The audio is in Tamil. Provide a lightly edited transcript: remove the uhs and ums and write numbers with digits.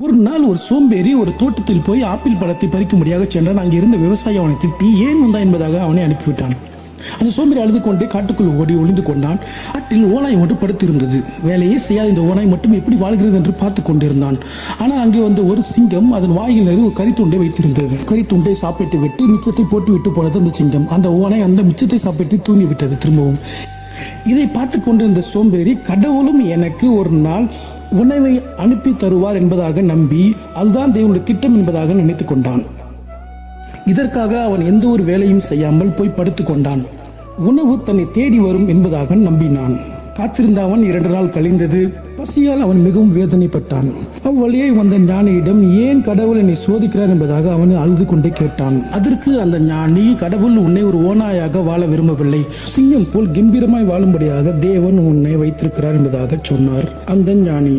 ஒரு நாள் ஒரு சோம்பேறி ஒரு தோட்டத்தில் போய் ஆப்பிள் பழத்தை பறிக்கும்படியாக சென்றான். அங்கே இருந்த விவசாயி அவனை திட்டி ஏன் வந்தா என்பதாக அவனை அனுப்பிவிட்டான். அந்த சோம்பேறி அழுது கொண்டே காட்டுக்குள் ஓடி ஒளிந்து கொண்டான். காட்டில் ஓனாய் ஒன்று படுத்திருந்தது. வேலையே செய்யாத இந்த ஓனாய் மட்டும் எப்படி வாழ்கிறது என்று பார்த்து கொண்டிருந்தான். ஆனால் அங்கே வந்த ஒரு சிங்கம் அதன் வாயில் ஒரு கரித்துண்டை வைத்திருந்தது. கரித்துண்டை சாப்பிட்டு விட்டு மிச்சத்தை போட்டு விட்டு போனது அந்த சிங்கம். அந்த ஓனாய் அந்த மிச்சத்தை சாப்பிட்டு தூங்கி விட்டது திரும்பவும். இதை பார்த்து கொண்டிருந்த சோம்பேறி கடவுளும் எனக்கு ஒரு நாள் உணவை அனுப்பி தருவார் என்பதாக நம்பி அதுதான் தேவனுடைய திட்டம் என்பதாக நினைத்துக் கொண்டான். இதற்காக அவன் எந்த ஒரு வேலையும் செய்யாமல் போய் படுத்துக் கொண்டான். உணவு தன்னை தேடி வரும் என்பதாக நம்பினான். காத்திருந்த அவன் 2 நாள் கழிந்தது. பசியால் அவன் மிகவும் வேதனைப்பட்டான். அவ்வழியே வந்த ஞானியிடம் ஏன் கடவுள் என்னை சோதிக்கிறார் என்பதாக அவன் அழுது கொண்டே கேட்டான். அதற்கு அந்த ஞானி, கடவுள் உன்னை ஒரு ஓனாயாக வாழ விரும்பவில்லை, சிங்கம் போல் கம்பீரமாய் வாழும்படியாக தேவன் உன்னை வைத்திருக்கிறார் என்பதாக சொன்னார் அந்த ஞானி.